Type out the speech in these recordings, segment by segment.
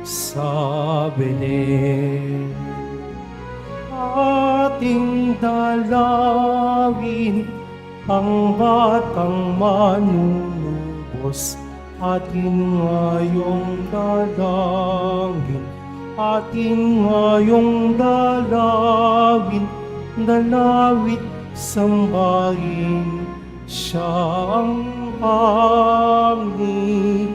sa Belen. Ating dalawin ang batang manunubos, ating ngayong dalangin, ating ngayong dalawin, dalawit sambahin siyang Panginoon.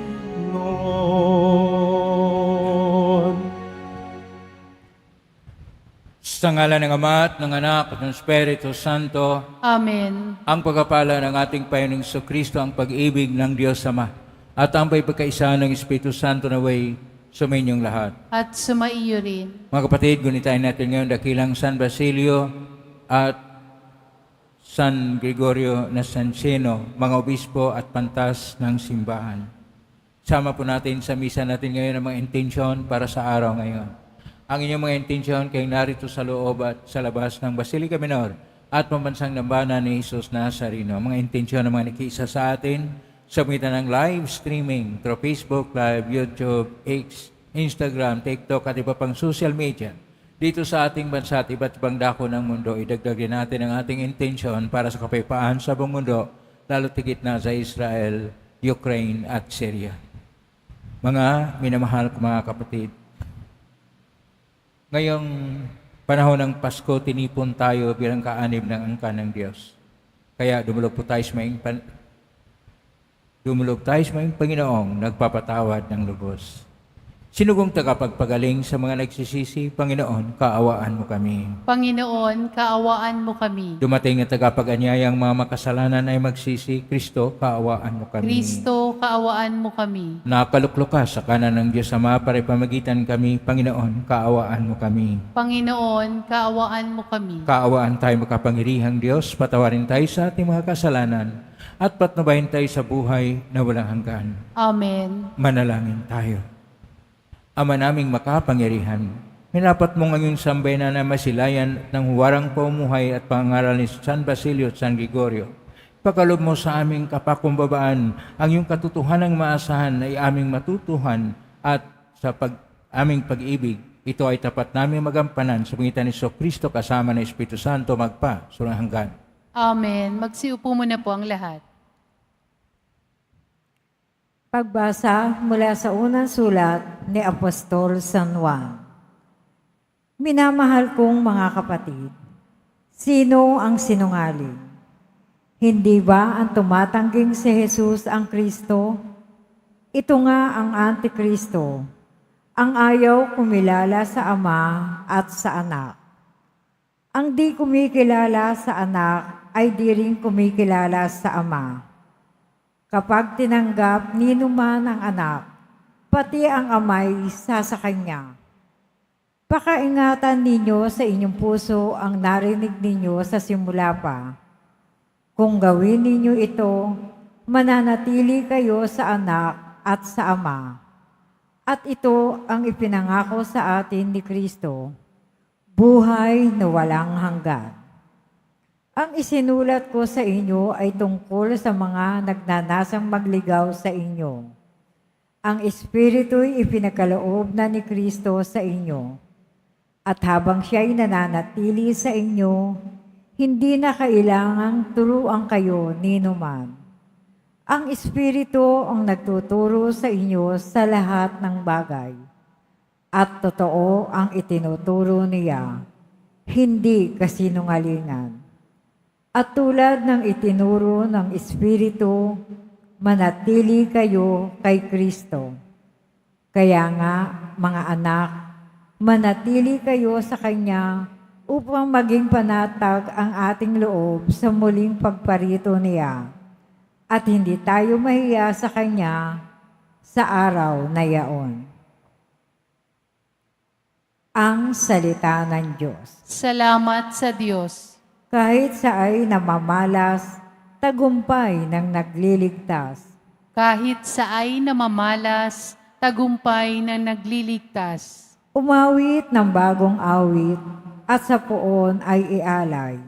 Sa ngalan ng Ama at ng Anak at ng Espiritu Santo, Amen. ang pagpapala ng ating Panginoong Kristo, ang pag-ibig ng Diyos Ama, at ang pagkakaisa ng Espiritu Santo na way sumainyong lahat. At sumaiyo rin. Mga kapatid, gunitain natin ngayon dakilang San Basilio at San Gregorio Nazanceno, mga obispo at pantas ng simbahan. Sama po natin sa misa natin ngayon ang mga intensyon para sa araw ngayon. Ang inyong mga intensyon kay narito sa loob at sa labas ng Basilica Minor at pambansang dambana ni Jesus Nazareno. Ang mga intensyon ng mga nakiisa sa atin sa pamitan ng live streaming through Facebook Live, YouTube, X, Instagram, TikTok at iba pang social media. Dito sa ating bansa at iba't ibang dako ng mundo, idagdagin natin ang ating intensyon para sa kapayapaan sa buong mundo, lalo tigit na sa Israel, Ukraine at Syria. Mga minamahal ko mga kapatid, ngayong panahon ng Pasko, tinipon tayo bilang kaanib ng angkan ng Diyos. Kaya dumulog tayo sa maing Panginoong nagpapatawad ng lubos. Sinugong tagapagpagaling sa mga nagsisisi, Panginoon, kaawaan mo kami. Panginoon, kaawaan mo kami. Dumating na tagapag-anyayang mga makasalanan ay magsisi, Kristo, kaawaan mo kami. Kristo, kaawaan mo kami. Napaluklok ka sa kanan ng Diyos Ama para pamagitan kami, Panginoon, kaawaan mo kami. Panginoon, kaawaan mo kami. Kaawaan tayo makapangirihang Diyos, patawarin tayo sa ating mga kasalanan, at patnubayan tayo sa buhay na walang hanggan. Amen. Manalangin tayo. Ama naming makapangyarihan, minapat mo ngayong sambayanan na masilayan ng huwarang paumuhay at pangaral ni San Basilio at San Gregorio. Pagkalob mo sa aming kapakumbabaan ang iyong katotohanang maasahan ay aming matutuhan at sa aming pag-ibig, ito ay tapat namin magampanan sa pangitan ni Kristo kasama ng Espiritu Santo magpa sa hanggan. Amen. Magsiupo muna po ang lahat. Pagbasa mula sa unang sulat ni Apostol San Juan. Minamahal kong mga kapatid, sino ang sinungaling? Hindi ba ang tumatangging si Jesus ang Kristo? Ito nga ang Antikristo, ang ayaw kumilala sa Ama at sa Anak. Ang di kumikilala sa Anak ay di rin kumikilala sa Ama. Kapag tinanggap ninuman ang anak, pati ang amay isa sa kanya. Pakaingatan ninyo sa inyong puso ang narinig ninyo sa simula pa. Kung gawin ninyo ito, mananatili kayo sa anak at sa ama. At ito ang ipinangako sa atin ni Kristo, buhay na walang hanggan. Ang isinulat ko sa inyo ay tungkol sa mga nagnanasang magligaw sa inyo. Ang Espiritu'y ipinagkaloob na ni Kristo sa inyo. At habang siya'y nananatili sa inyo, hindi na kailangang turuan kayo ninuman. Ang Espiritu ang nagtuturo sa inyo sa lahat ng bagay. At totoo ang itinuturo niya, hindi kasinungalingan. At tulad ng itinuro ng Espiritu, manatili kayo kay Kristo. Kaya nga, mga anak, manatili kayo sa Kanya upang maging panatag ang ating loob sa muling pagparito niya at hindi tayo mahiya sa Kanya sa araw na yaon. Ang salita ng Diyos. Salamat sa Diyos. Kahit sa ay namamalas, tagumpay ng nagliligtas. Kahit sa ay namamalas, tagumpay ng nagliligtas. Umawit ng bagong awit at sa poon ay ialay.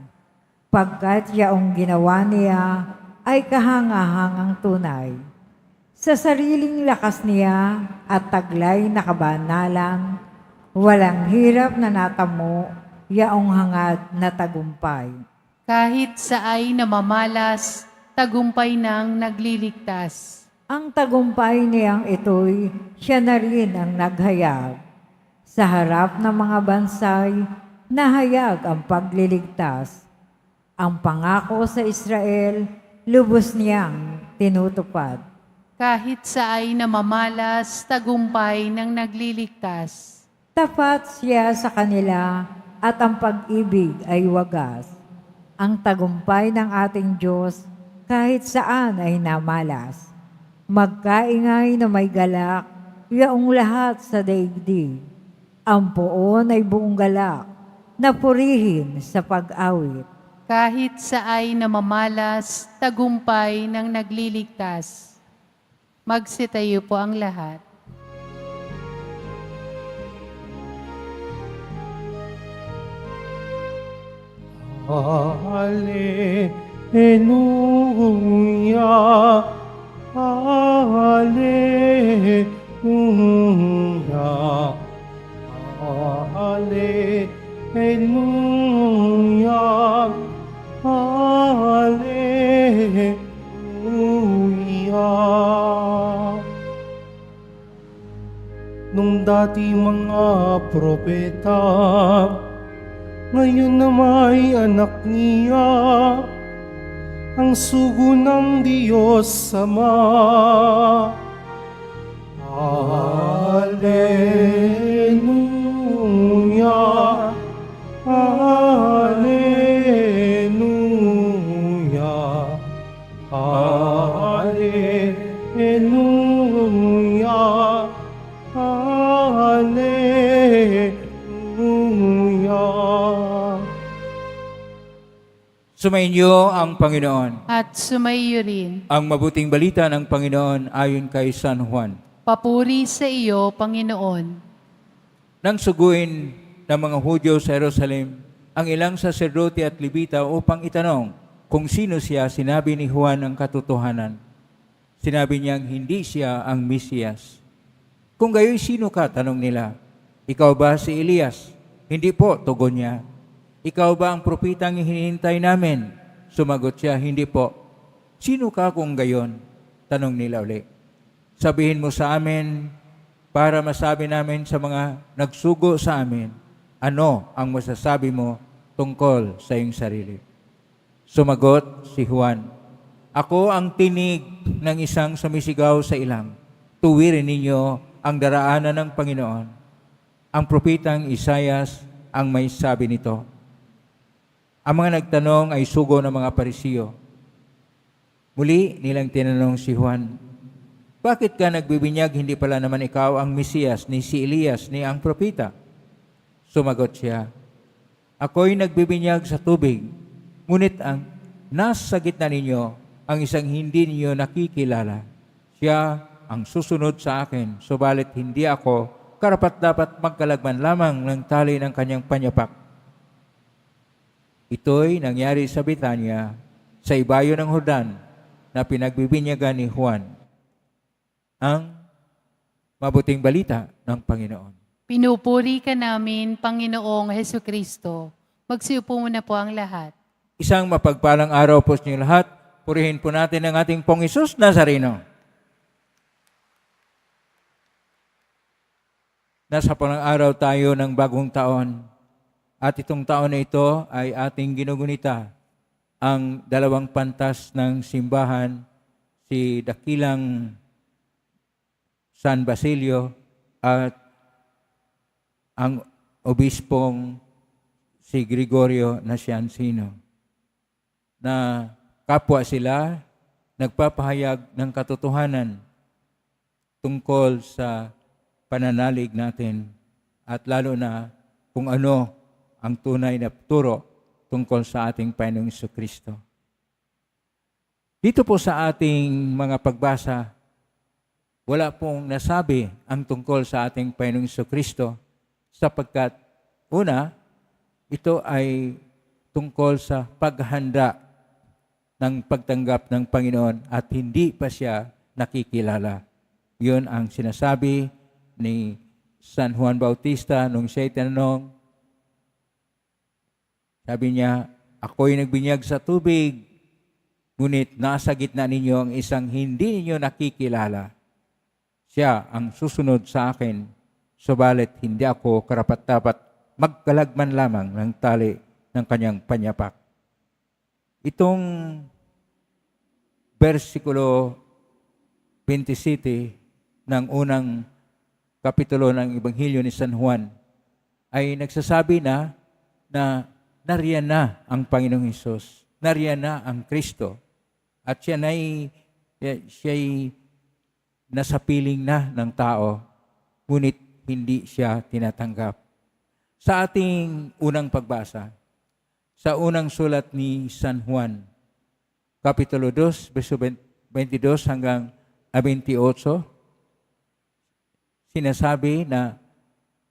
Pagkat yaong ginawa niya ay kahangahangang tunay. Sa sariling lakas niya at taglay na kabanalan, walang hirap na natamo, yaong hangad na tagumpay. Kahit sa ay namamalas, tagumpay ng nagliligtas. Ang tagumpay niyang ito'y siya na rin ang naghayag. Sa harap ng mga bansay, nahayag ang pagliligtas. Ang pangako sa Israel, lubos niyang tinutupad. Kahit sa ay namamalas, tagumpay ng nagliligtas. Tapat siya sa kanila at ang pag-ibig ay wagas. Ang tagumpay ng ating Diyos kahit saan ay namalas. Magkaingay na may galak, yaong lahat sa daigdig. Ang poon ay buong galak, na purihin sa pag-awit. Kahit sa ay namamalas, tagumpay ng nagliligtas. Magsitayo po ang lahat. Hallelujah, Hallelujah, Hallelujah, Hallelujah. Nung dati mga propeta, ngayon na may anak niya, ang sugo ng Diyos Ama. Hallelujah, Hallelujah, Hallelujah, Hallelujah. Sumainyo ang Panginoon. At sumayo rin. Ang mabuting balita ng Panginoon ayon kay San Juan. Papuri sa iyo, Panginoon. Nang suguin ng mga Hudyo sa Jerusalem ang ilang saserdote at Levita upang itanong kung sino siya, sinabi ni Juan ang katotohanan. Sinabi niyang hindi siya ang Mesiyas. Kung gayoy, sino ka? Tanong nila. Ikaw ba si Elias? Hindi po, tugon niya. Ikaw ba ang propitang hinihintay namin? Sumagot siya, hindi po. Sino ka kung gayon? Tanong nila uli. Sabihin mo sa amin para masabi namin sa mga nagsugo sa amin, ano ang masasabi mo tungkol sa iyong sarili? Sumagot si Juan, ako ang tinig ng isang sumisigaw sa ilang. Tuwirin ninyo ang daraanan ng Panginoon. Ang propitang Isayas ang may sabi nito. Ang mga nagtanong ay sugo ng mga Parisiyo. Muli nilang tinanong si Juan, bakit ka nagbibinyag, hindi pala naman ikaw ang Mesiyas, ni si Elias, ni ang propita? Sumagot siya, ako'y nagbibinyag sa tubig, ngunit ang nasa gitna ninyo, ang isang hindi ninyo nakikilala. Siya ang susunod sa akin, subalit hindi ako karapat-dapat magkalagman lamang ng tali ng kanyang panyapak. Ito'y nangyari sa Betania, sa ibayo ng Jordan, na pinagbibinyagan ni Juan. Ang mabuting balita ng Panginoon. Pinupuri ka namin, Panginoong Hesukristo. Magsiupo muna po ang lahat. Isang mapagpalang araw po sa inyo lahat. Purihin po natin ang ating Pong Hesus Nazareno. Nasa panang araw tayo ng bagong taon. At itong taon na ito ay ating ginugunita ang dalawang pantas ng simbahan, si Dakilang San Basilio at ang obispong si Gregorio Naciancino, na kapwa sila nagpapahayag ng katotohanan tungkol sa pananalig natin at lalo na kung ano ang tunay na turo tungkol sa ating Panginoong Jesucristo. Dito po sa ating mga pagbasa, wala pong nasabi ang tungkol sa ating Panginoong Jesucristo sapagkat una, ito ay tungkol sa paghanda ng pagtanggap ng Panginoon at hindi pa siya nakikilala. Yun ang sinasabi ni San Juan Bautista nung siya'y tinanong. Sabi niya, ako'y nagbinyag sa tubig, ngunit nasa gitna ninyo ang isang hindi ninyo nakikilala. Siya ang susunod sa akin, subalit hindi ako karapat-dapat magkalagman lamang ng tali ng kanyang panyapak. Itong versikulo 27 ng unang kapitulo ng Ebanghelyo ni San Juan ay nagsasabi na nariyan na ang Panginoong Hesus, nariyan na ang Kristo, at siya'y nasa piling na ng tao, ngunit hindi siya tinatanggap. Sa ating unang pagbasa, sa unang sulat ni San Juan, Kapitulo 2, verso 22 hanggang 28, sinasabi na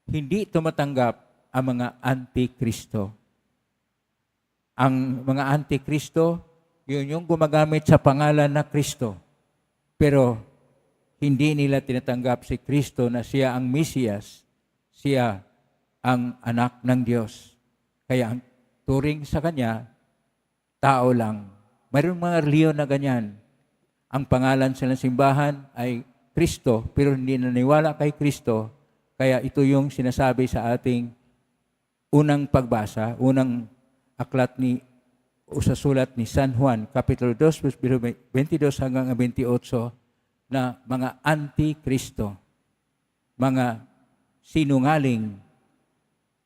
hindi tumatanggap ang mga antikristo. Ang mga antikristo, yun yung gumagamit sa pangalan na Kristo. Pero hindi nila tinatanggap si Kristo na siya ang Mesiyas, siya ang anak ng Diyos. Kaya ang turing sa Kanya, tao lang. Mayroong mga reliyon na ganyan. Ang pangalan sa simbahan ay Kristo, pero hindi naniwala kay Kristo. Kaya ito yung sinasabi sa ating unang pagbasa, unang aklat sa sulat ni San Juan, Kapitulo 2, verse 22 hanggang 28, na mga antikristo, mga sinungaling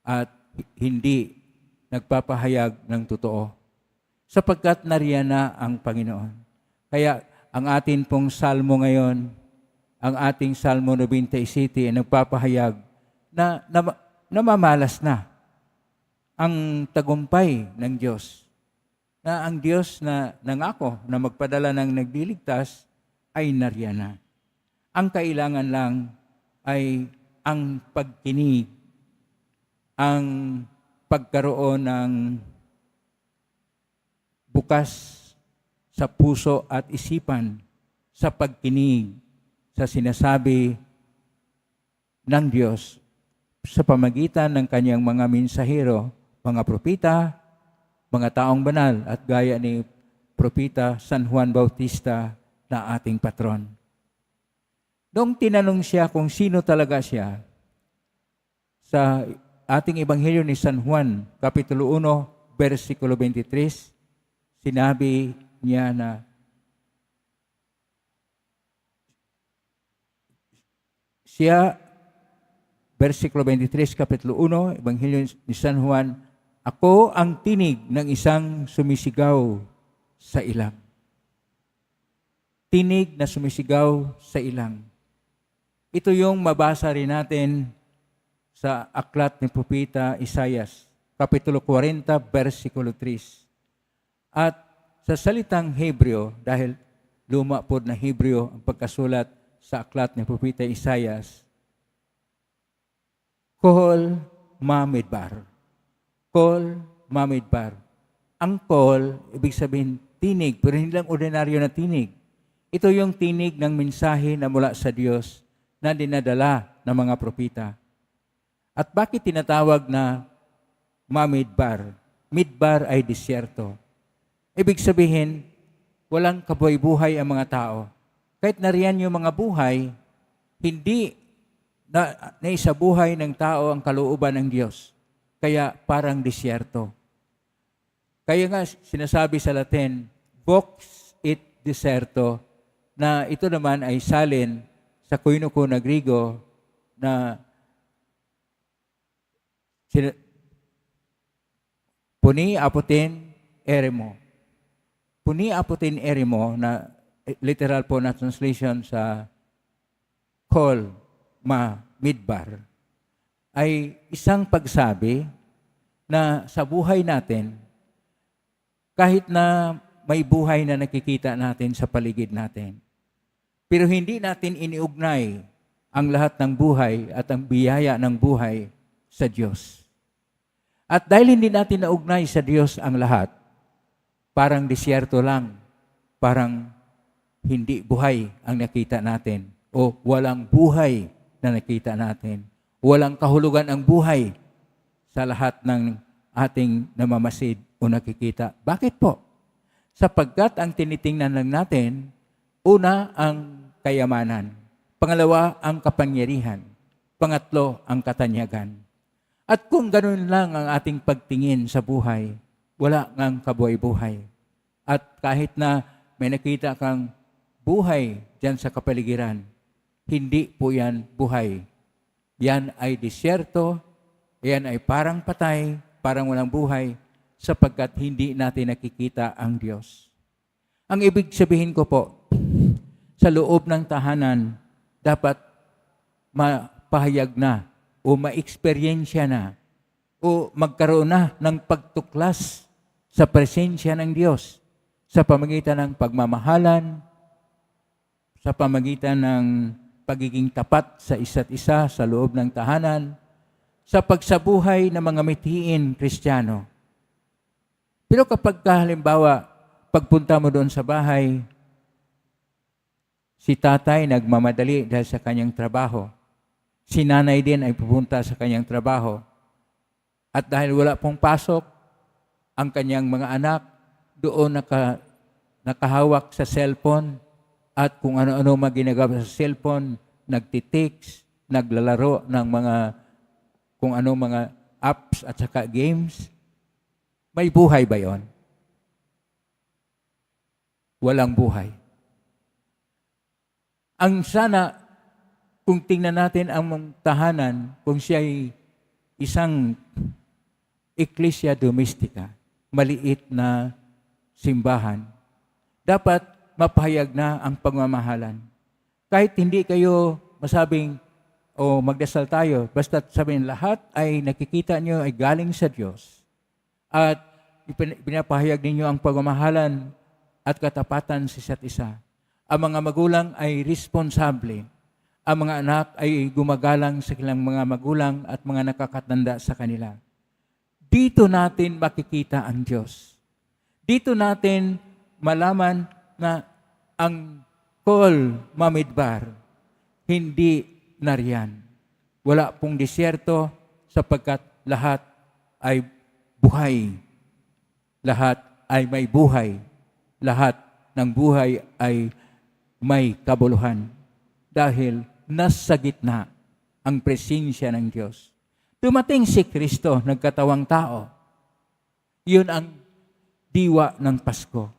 at hindi nagpapahayag ng totoo. Sapagkat nariyan na ang Panginoon. Kaya ang atin pong salmo ngayon, ang ating Salmo 97 ay nagpapahayag na namamalas na ang tagumpay ng Diyos. Na ang Diyos na nangako na magpadala ng nagliligtas ay nariyan na. Ang kailangan lang ay ang pagkinig, ang pagkaroon ng bukas sa puso at isipan sa pagkinig sa sinasabi ng Diyos sa pamagitan ng kanyang mga mensahero, mga propita, mga taong banal, at gaya ni propita San Juan Bautista na ating patron. Noong tinanong siya kung sino talaga siya, sa ating Ebanghelyo ni San Juan, Kapitulo 1, versikulo 23, sinabi niya na siya, versikulo 23, Kapitulo 1, Ebanghelyo ni San Juan, ako ang tinig ng isang sumisigaw sa ilang. Tinig na sumisigaw sa ilang. Ito yung mabasa rin natin sa aklat ni Propeta Isaias, Kapitulo 40, versikulo 3. At sa salitang Hebreo, dahil luma po na Hebreo ang pagkasulat sa aklat ni Propeta Isaias, Kol Mamidbar. Kol Mamidbar. Ang kol, ibig sabihin tinig, pero hindi lang ordinaryo na tinig. Ito yung tinig ng mensahe na mula sa Diyos na dinadala ng mga propita. At bakit tinatawag na Mamidbar? Midbar ay disyerto. Ibig sabihin, walang kabuhay-buhay ang mga tao. Kahit nariyan yung mga buhay, hindi naisabuhay ng tao ang kalooban ng Diyos. Kaya parang disyerto. Kaya nga sinasabi sa Latin, vox et deserto, na ito naman ay salin sa Koinoko na Griego na puni apotin eremo. Puni apotin eremo na literal po na translation sa kol ma midbar ay isang pagsabi na sa buhay natin, kahit na may buhay na nakikita natin sa paligid natin, pero hindi natin iniugnay ang lahat ng buhay at ang biyaya ng buhay sa Diyos. At dahil hindi natin naugnay sa Diyos ang lahat, parang disyerto lang, parang hindi buhay ang nakita natin o walang buhay na nakita natin. Walang kahulugan ang buhay sa lahat ng ating namamasid o nakikita. Bakit po? Sapagkat ang tinitingnan lang natin, una ang kayamanan, pangalawa ang kapangyarihan, pangatlo ang katanyagan. At kung ganun lang ang ating pagtingin sa buhay, wala ngang kabuhay-buhay. At kahit na may nakita kang buhay dyan sa kapaligiran, hindi po yan buhay. Yan ay disyerto, yan ay parang patay, parang walang buhay, sapagkat hindi natin nakikita ang Diyos. Ang ibig sabihin ko po, sa loob ng tahanan, dapat mapahayag na o ma-eksperyensya na o magkaroon na ng pagtuklas sa presensya ng Diyos sa pamagitan ng pagmamahalan, sa pamagitan ng pagiging tapat sa isa't isa sa loob ng tahanan, sa pagsabuhay ng mga mithiin Kristiyano. Pero kapag halimbawa, pagpunta mo doon sa bahay, si tatay nagmamadali dahil sa kanyang trabaho. Si nanay din ay pupunta sa kanyang trabaho. At dahil wala pong pasok, ang kanyang mga anak doon nakahawak sa cellphone at kung ano-ano maginagawa sa cellphone, nagtitext, naglalaro ng kung ano mga apps at saka games. May buhay ba yon? Walang buhay. Ang sana, kung tingnan natin ang tahanan, kung siya ay isang Ecclesia Domestica, maliit na simbahan, dapat mapahayag na ang pagmamahalan. Kahit hindi kayo masabing, o magdasal tayo, basta sabihin lahat ay nakikita nyo ay galing sa Diyos. At pinapahayag ninyo ang pagmamahalan at katapatan sa isa't isa. Ang mga magulang ay responsable. Ang mga anak ay gumagalang sa kanilang mga magulang at mga nakakatanda sa kanila. Dito natin makikita ang Diyos. Dito natin malaman na ang Kol Mamidbar hindi nariyan. Wala pong disyerto sapagkat lahat ay buhay. Lahat ay may buhay. Lahat ng buhay ay may kabuluhan. Dahil nasa gitna ang presensya ng Diyos. Dumating si Kristo, nagkatawang tao. Yun ang diwa ng Pasko.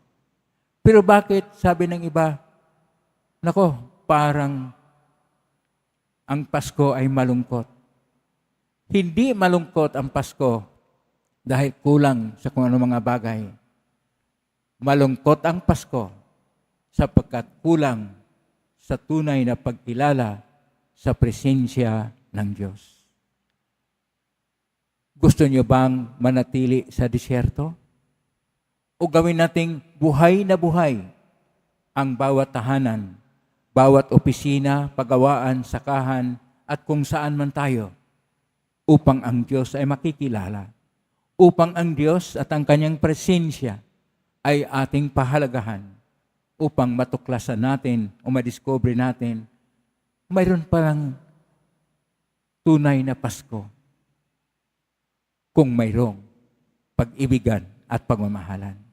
Pero bakit, sabi ng iba, nako, parang ang Pasko ay malungkot. Hindi malungkot ang Pasko dahil kulang sa kung ano mga bagay. Malungkot ang Pasko sapagkat kulang sa tunay na pagkilala sa presensya ng Diyos. Gusto niyo bang manatili sa disyerto? O gawin nating buhay na buhay ang bawat tahanan, bawat opisina, pagawaan, sakahan, at kung saan man tayo, upang ang Diyos ay makikilala, upang ang Diyos at ang kanyang presensya ay ating pahalagahan, upang matuklasan natin o madiscover natin, mayroon palang tunay na Pasko kung mayroong pag-ibigan at pagmamahalan.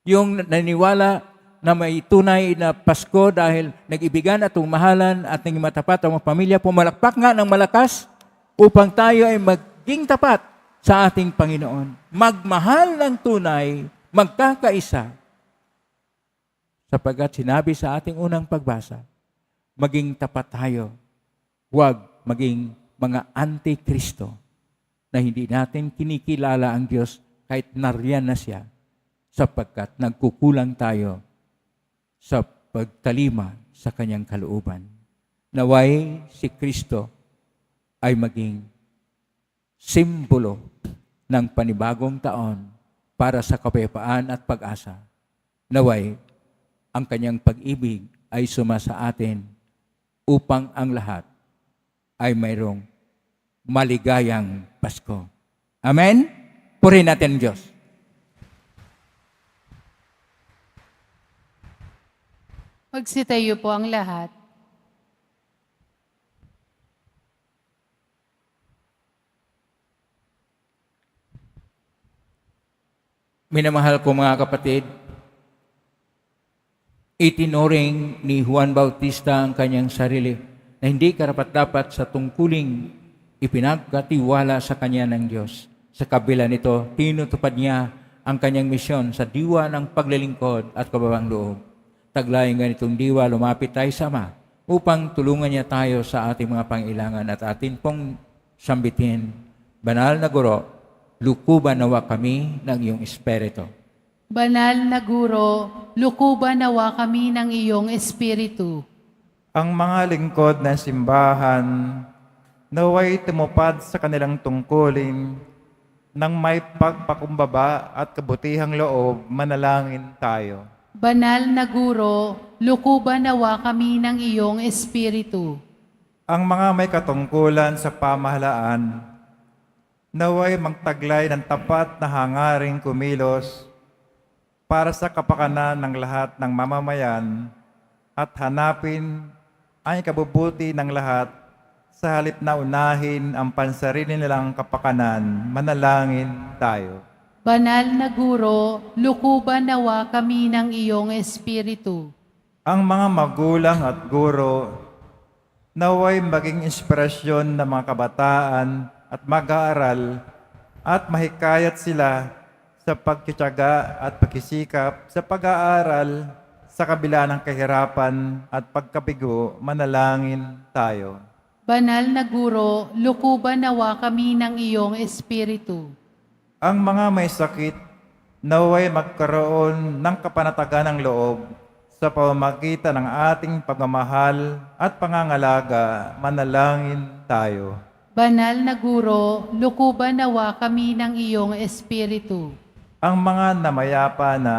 Yung naniwala na may tunay na Pasko dahil nag-ibigan at umahalan at naging matapat ang mga pamilya, pumalakpak nga ng malakas upang tayo ay maging tapat sa ating Panginoon. Magmahal ng tunay, magkakaisa. Sapagkat sinabi sa ating unang pagbasa, maging tapat tayo, huwag maging mga antikristo na hindi natin kinikilala ang Diyos kahit nariyan na siya sapagkat nagkukulang tayo sa pagtalima sa kanyang kalooban. Naway si Kristo ay maging simbolo ng panibagong taon para sa kapayapaan at pag-asa. Naway ang kanyang pag-ibig ay sumasa atin upang ang lahat ay mayroong maligayang Pasko. Amen? Purihin natin ang Diyos. Magsitayo po ang lahat. Minamahal ko mga kapatid, itinuring ni Juan Bautista ang kanyang sarili na hindi karapat-dapat sa tungkuling ipinagkatiwala sa kanya ng Diyos. Sa kabila nito, tinutupad niya ang kanyang misyon sa diwa ng paglilingkod at kababang loob. Taglayang ganitong diwa, lumapit tayo sa Ama upang tulungan niya tayo sa ating mga pangailangan at atin pong sambitin. Banal na Guro, lukuban nawa kami ng iyong Espiritu. Banal na Guro, lukuban nawa kami ng iyong Espiritu. Ang mga lingkod ng simbahan naway tumupad sa kanilang tungkulin nang may pagpakumbaba at kabutihang loob, manalangin tayo. Banal na Guro, lukuban nawa kami ng iyong Espiritu. Ang mga may katungkulan sa pamahalaan naway magtaglay ng tapat na hangaring kumilos para sa kapakanan ng lahat ng mamamayan at hanapin ang ikabubuti ng lahat sa halip na unahin ang pansarili nilang kapakanan. Manalangin tayo. Banal na Guro, lukuban nawa kami ng iyong Espiritu. Ang mga magulang at guro naway maging inspirasyon ng mga kabataan at mag-aaral at mahikayat sila sa pagtitiyaga at pagsisikap sa pag-aaral sa kabila ng kahirapan at pagkabigo. Manalangin tayo. Banal na Guro, lukuban nawa kami ng iyong Espiritu. Ang mga may sakit naway magkaroon ng kapanatagan ng loob sa pamamagitan ng ating pagmamahal at pangangalaga. Manalangin tayo. Banal na Guro, lukuban nawa kami ng iyong Espiritu. Ang mga namayapa na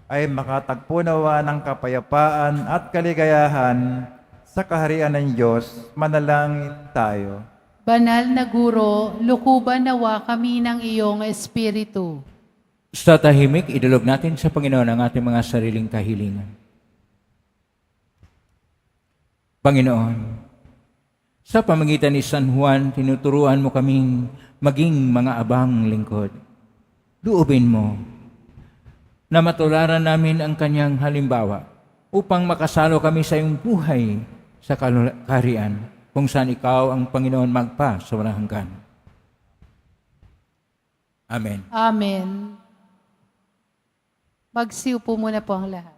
ay makatagpo nawa ng kapayapaan at kaligayahan sa kaharian ng Diyos. Manalangin tayo. Banal na Guro, lukuban nawa kami ng iyong Espiritu. Sa tahimik, idulog natin sa Panginoon ang ating mga sariling kahilingan. Panginoon, sa pamagitan ni San Juan, tinuturuan mo kaming maging mga abang lingkod. Luubin mo na matularan namin ang kanyang halimbawa upang makasalo kami sa iyong buhay sa kaharian kung saan ikaw ang Panginoon magpa sa walang hanggan. Amen. Amen. Magsiupo muna po ang lahat.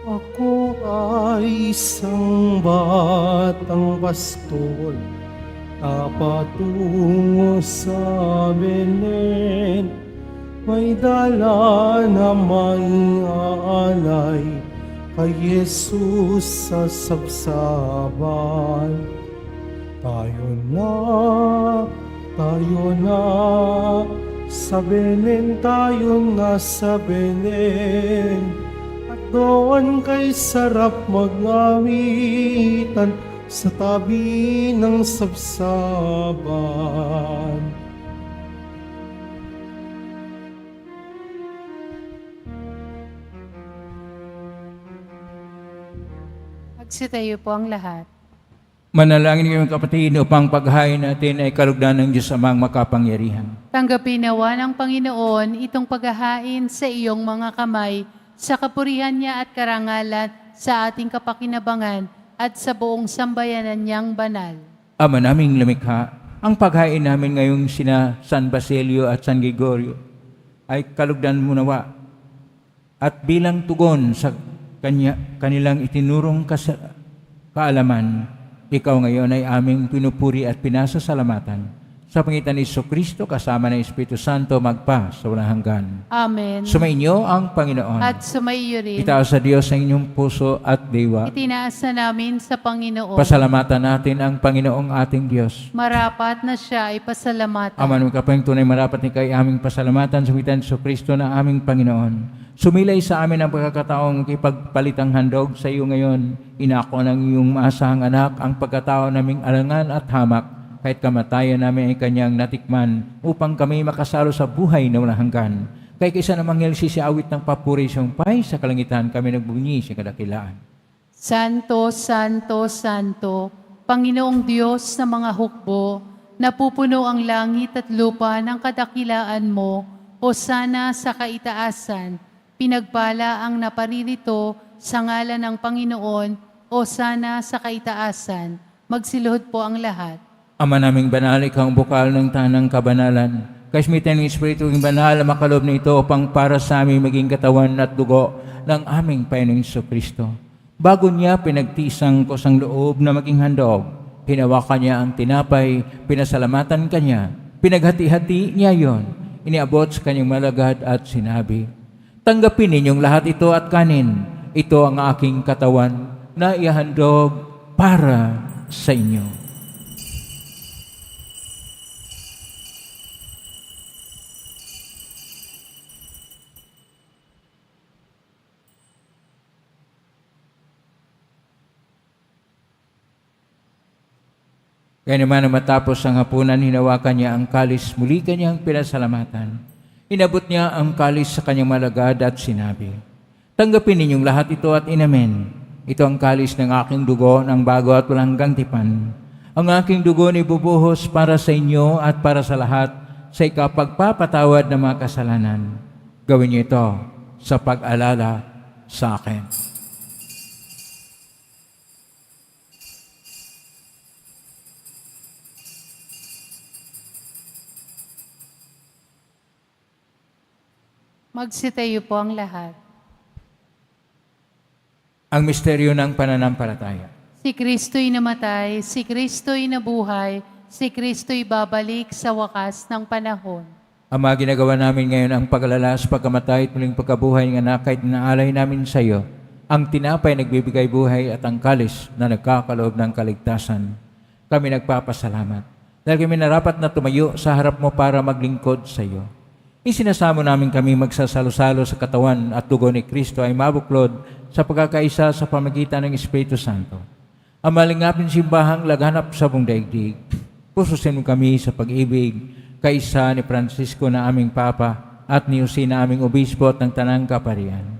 Ako ay isang batang pastol na patungo sa Belen. May dala na maiaalay kay Jesus sa sabsaban. Tayo na, sa Belen, tayo na sa Belen. Doon kay sarap mag-awitan sa tabi ng sabsaban. Magsitayo po ang lahat. Manalangin kayong kapatid upang paghain natin ay kalugdan ng Diyos Amang makapangyarihan. Tanggapin nawa ng Panginoon itong paghahain sa iyong mga kamay sa kapurihan niya at karangalan sa ating kapakinabangan at sa buong sambayanan niyang banal. Ama naming lumikha, ang paghain namin ngayong sina San Basilio at San Gregorio ay kalugdan mo nawa at bilang tugon sa kanilang itinurong kaalaman, ikaw ngayon ay aming pinupuri at pinasasalamatan. Sa pangitan ni Jesucristo kasama ng Espiritu Santo magpa sa walang hanggan. Amen. Sumainyo ang Panginoon. At sumaiyo rin. Itaas sa Diyos ang inyong puso at diwa. Itinaas na namin sa Panginoon. Pasalamatan natin ang Panginoong ating Diyos. Marapat na siya ay pasalamatan. Ama namin kapayong tunay marapat ni kay aming pasalamatan sa pangitan ni Jesucristo na aming Panginoon. Sumilay sa amin ang pagkakataong ipagpalitang handog sa iyo ngayon. Inako ng iyong maasahang anak ang pagkatao naming alangan at hamak kahit kamatayan namin ay kanyang natikman upang kami makasalo sa buhay na walang hanggan. Kay kaysa namang si awit ng papuri sumpay, sa kalangitan kami nagbunyi sa kadakilaan. Santo, Santo, Santo, Panginoong Diyos ng mga hukbo, napupuno ang langit at lupa ng kadakilaan mo, hosana sa kaitaasan, pinagpala ang naparirito sa ngalan ng Panginoon, hosana sa kaitaasan, magsiluhod po ang lahat. Ama naming banal, ikaw ang bukal ng tanang kabanalan. Kasmitan ng Espiritu ng banal na makalob na ito upang para sa aming maging katawan at dugo ng aming Panginoong Kristo. Bago niya pinagtisang ko sang loob na maging handog, hinawakan niya ang tinapay, pinasalamatan kanya, pinaghati-hati niya yon, iniabot sa kanyang malagad at sinabi, tanggapin ninyong lahat ito at kanin, ito ang aking katawan na ihandog para sa inyo. Kaya naman na matapos ang hapunan, hinawakan niya ang kalis, muli kanyang pinasalamatan. Inabot niya ang kalis sa kanyang malagad at sinabi, tanggapin ninyong lahat ito at inamen. Ito ang kalis ng aking dugo ng bago at walang hanggang tipan. Ang aking dugo ni bubuhos para sa inyo at para sa lahat sa ikapagpapatawad ng mga kasalanan. Gawin niyo ito sa pag-alala sa akin. Magsitayo po ang lahat. Ang misteryo ng pananampalataya. Si Kristo'y namatay, si Kristo'y nabuhay, si Kristo'y babalik sa wakas ng panahon. Ama, ginagawa namin ngayon ang paglalas, pagkamatay at muling pagkabuhay ng anak kahit inaalay namin sa iyo, ang tinapay nagbibigay buhay at ang kalis na nagkakaloob ng kaligtasan. Kami nagpapasalamat dahil kami narapat na tumayo sa harap mo para maglingkod sa iyo. Isinasamo namin kami magsasalo-salo sa katawan at dugo ni Kristo ay mabuklod sa pagkakaisa sa pamagitan ng Espiritu Santo. Ang malingapin simbahang laganap sa buong daigdig, pususin mo kami sa pag-ibig, kaisa ni Francisco na aming Papa at ni Jose na aming Obispo at ng Tanang Kaparian.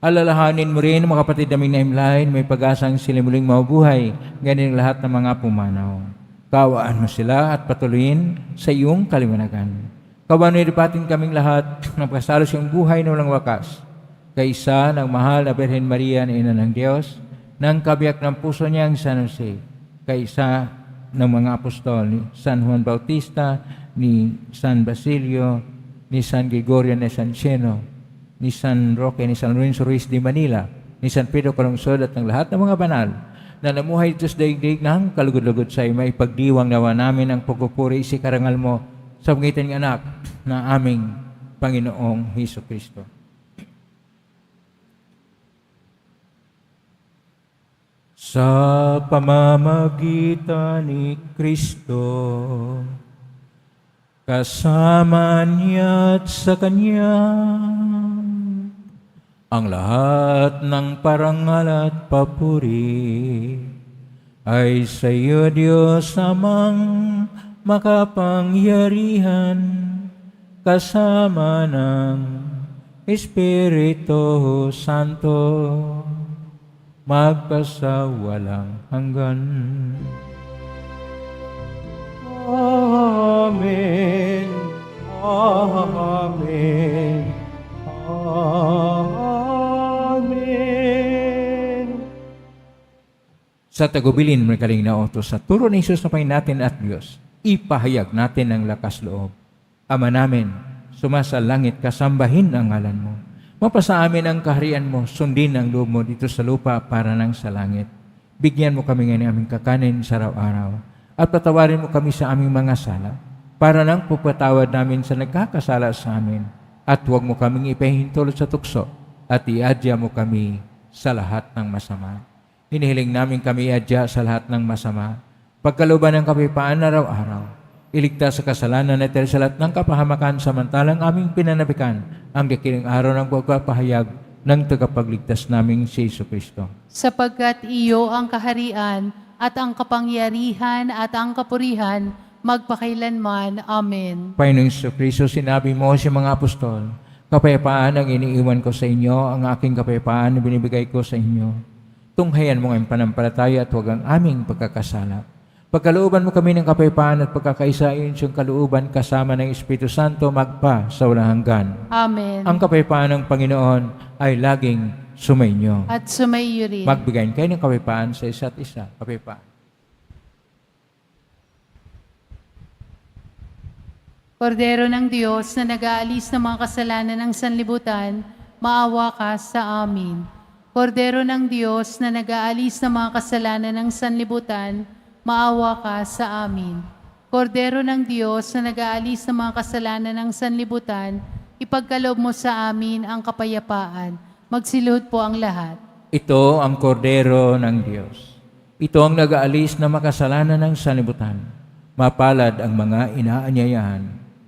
Alalahanin mo rin mga kapatid naming naimlahin, may pag-asang sila muling mabuhay, ganyan lahat ng mga pumanaw. Kawaan mo sila at patuloyin sa iyong kaliwanagan. Kawaniripatin kaming lahat ng kasalo siyang buhay na walang wakas. Kaisa ng mahal na Birhen Maria na Ina ng Diyos, ng kabiyak ng puso niyang San Jose, kaisa ng mga apostol ni San Juan Bautista, ni San Basilio, ni San Gregorio Nacianceno, ni San Roque, ni San Lorenzo Ruiz de Manila, ni San Pedro Calungsod at ng lahat ng mga banal na namuhay dito sa daigdig ng kalugod-lugod sa iyo, may pagdiwang nawa namin ang pagpupuri si karangal mo sa pangitan ng anak na aming Panginoong Hesus Kristo. Sa pamamagitan ni Kristo, kasama niya at sa Kanya, ang lahat ng parangal at papuri ay sa iyo, Diyos amang makapangyarihan, kasama ng Espiritu Santo, magpasawalang hanggan. Amen. Amen. Amen. Sa tagubilin, magaling na utos sa turo ni Jesus na Panginoon natin at Diyos, ipahayag natin ang lakas loob. Ama namin, sumasalangit, kasambahin ang ngalan mo. Mapasa amin ang kaharian mo, sundin ang loob mo dito sa lupa para nang sa langit. Bigyan mo kami ngayon ng aming kakanin sa araw-araw at patawarin mo kami sa aming mga sala para nang pupatawad namin sa nagkakasala sa amin at huwag mo kaming ipahintulot sa tukso at iadya mo kami sa lahat ng masama. Hinihiling namin kami iadya sa lahat ng masama. Pagkaluban ng kapayapaan araw-araw, iligtas sa kasalanan at sa lahat ng kapahamakan samantalang aming pinanabikan ang dakilang araw ng pagpapahayag ng tagapagligtas naming si Jesu Kristo. Sapagkat iyo ang kaharian at ang kapangyarihan at ang kapurihan magpakailanman. Amen. Panginoong Kristo, sinabi mo sa mga apostol, kapayapaan ang iniiwan ko sa inyo, ang aking kapayapaan na binibigay ko sa inyo. Tunghayan mo ang panampalataya at huwag ang aming pagkakasala. Pagkalooban mo kami ng kapayapaan at pagkakaisain sa kalooban kasama ng Espiritu Santo magpa sa walang hanggan. Amen. Ang kapayapaan ng Panginoon ay laging sumainyo. At sumaiyo rin. Magbigayin kayo ng kapayapaan sa isa't isa. Kapayapaan. Kordero ng Diyos na nag-aalis ng mga kasalanan ng sanlibutan, maawa ka sa amin. Kordero ng Diyos na nag-aalis ng mga kasalanan ng sanlibutan, maawa ka sa amin. Kordero ng Diyos na nag-aalis ng mga kasalanan ng sanlibutan, ipagkaloob mo sa amin ang kapayapaan. Magsiluhod po ang lahat. Ito ang kordero ng Diyos. Ito ang nag-aalis na makasalanan ng sanlibutan. Mapalad ang mga inaanyayahan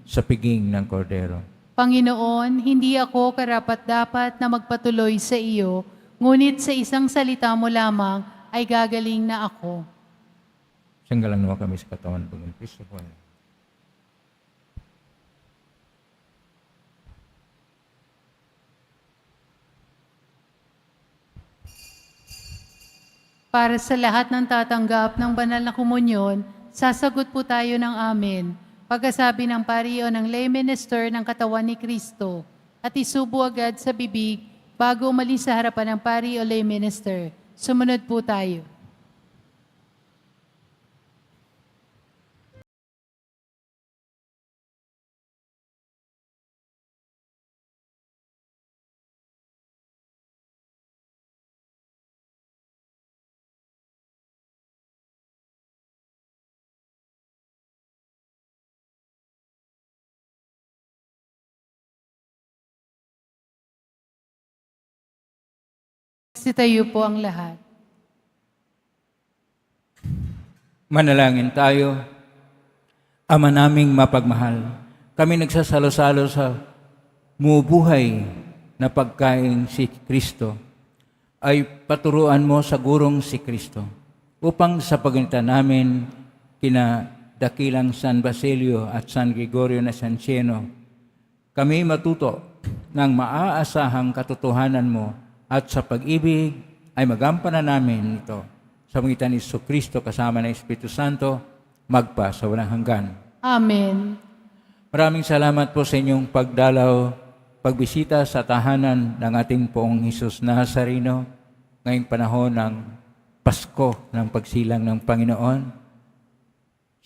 sa piging ng kordero. Panginoon, hindi ako karapat-dapat na magpatuloy sa iyo, ngunit sa isang salita mo lamang ay gagaling na ako. Sanggalang nawa kami sa katawan ng Kristo. Para sa lahat ng tatanggap ng banal na komunyon, sasagot po tayo ng amen. Pagkasabi ng pari o ng lay minister ng katawan ni Kristo at isubo agad sa bibig bago umalis sa harapan ng pari o lay minister. Sumunod po tayo. Sitayo po ang lahat. Manalangin tayo. Ama naming mapagmahal, kami nagsasalo-salo sa mubuhay na pagkain si Kristo ay paturuan mo sa gurong si Kristo upang sa pagitan namin kina dakilang San Basilio at San Gregorio Nacianceno kami matuto ng maaasahang katotohanan mo at sa pag-ibig ay magampanan namin ito sa pagitan ni Kristo kasama ng Espiritu Santo magpa sa walang hanggan. Amen. Maraming salamat po sa inyong pagdalaw, pagbisita sa tahanan ng ating Poong Hesus Nazareno ngayong panahon ng Pasko ng pagsilang ng Panginoon.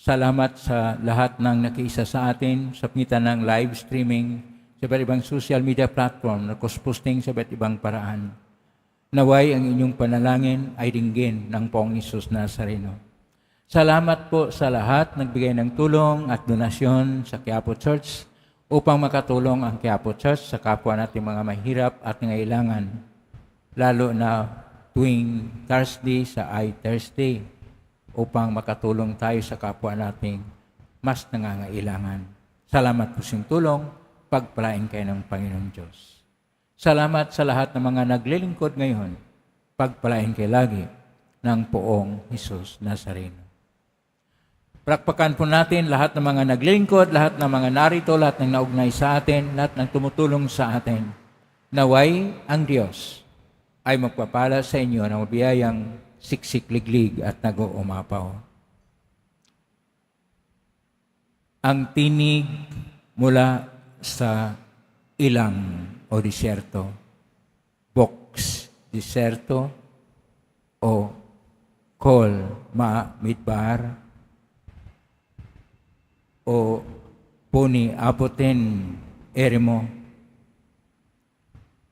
Salamat sa lahat ng nakiisa sa atin sa pagitan ng live streaming sa iba't ibang social media platform na posting sa iba't ibang paraan. Naway ang inyong panalangin ay dinggin ng Poong Hesus Nazareno. Salamat po sa lahat nagbigay ng tulong at donasyon sa Quiapo Church upang makatulong ang Quiapo Church sa kapwa nating mga mahirap at nangailangan, lalo na tuwing Thursday sa iThursday upang makatulong tayo sa kapwa nating mas nangangailangan. Salamat po sa inyong tulong, pagpalain kayo ng Panginoong Diyos. Salamat sa lahat ng mga naglilingkod ngayon, pagpalain kayo lagi ng Poong Hesus Nazareno. Prakpakan po natin lahat ng mga naglilingkod, lahat ng mga narito, lahat ng naugnay sa atin, lahat ng tumutulong sa atin. Naway ang Diyos ay magpapala sa inyo ng mabiyayang siksik-liglig at nag-uumapaw. Ang tinig mula sa ilang o disyerto, box, disyerto o kol, midbar, o puni apoten eremo,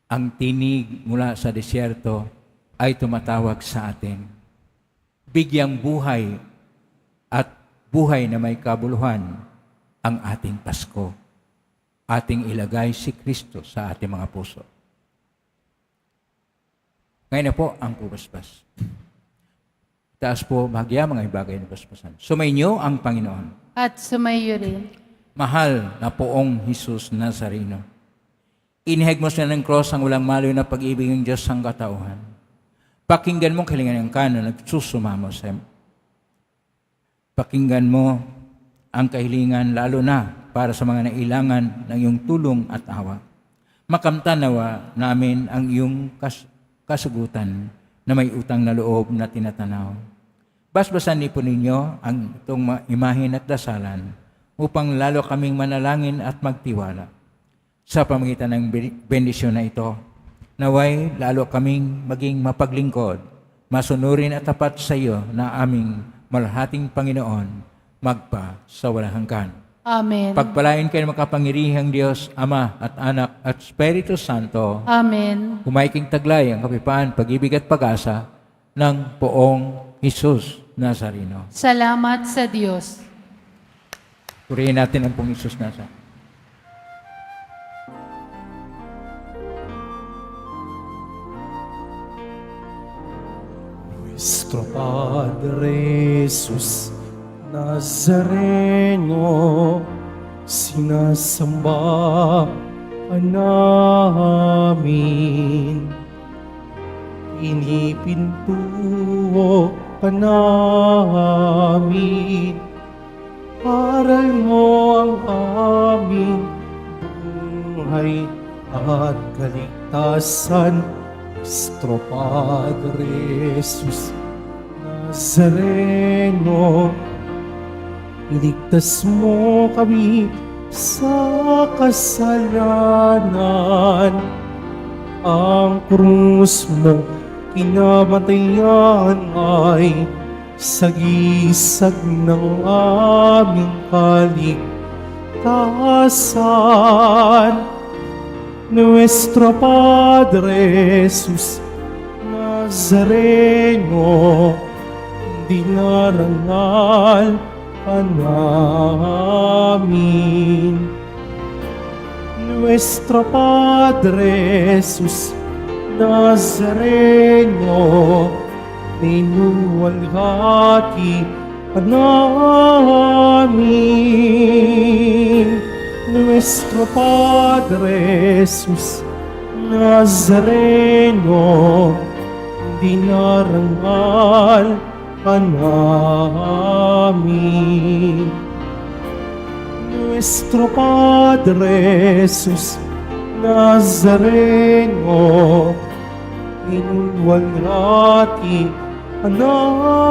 ang tinig mula sa disyerto ay tumatawag sa atin. Bigyang buhay at buhay na may kabuluhan ang ating Pasko. Ating ilagay si Kristo sa ating mga puso. Ngayon na po ang pubasbas. Taas po bahagya mga bagay na basbasan. Sumainyo ang Panginoon. At sumayo rin. Mahal na Poong Hesus Nazareno, inihagmos na ng cross ang walang maliw na pag-ibig ng Diyos ang katauhan. Pakinggan mo kalingan ng kanon at susumamo sa Pakinggan mo ang kahilingan lalo na para sa mga nailangan ng iyong tulong at awa. Makamtan nawa namin ang iyong kasugutan na may utang na loob na tinatanaw. Basbasan niyo po ninyo ang itong imahin at dasalan upang lalo kaming manalangin at magtiwala. Sa pamagitan ng bendisyon na ito, naway lalo kaming maging mapaglingkod, masunurin at tapat sa iyo na aming malhating Panginoon, magpa sa walang hanggan. Amen. Pagpalain kayo makapangyarihang Diyos, Ama at Anak at Espiritu Santo, Amen. humaiking taglay ang kapipaan, pag-ibig at pag-asa ng poong Jesus Nazareno. Salamat sa Diyos. Purihin natin ang poong Jesus Nazareno. Nuestro Padre Jesus Nazareno, sinasamba ka namin. Pinipintuho ka namin. Aral mo ang aming buhay at kaligtasan. Nuestro Padre Jesus Nazareno, iligtas mo kami sa kasalanan. Ang krus mo kinamatayan ay sagisag ng aming kaligtasan. Nuestro Padre Jesus Nazareno, dinarangal ka namin. Nuestro Padre Jesus Nazareno, ninuwalhati ka namin. Nuestro Padre Jesus Nazareno, dinarangal ka namin. Nuestro Padre Jesus Nazareno, inuwalhati ka namin.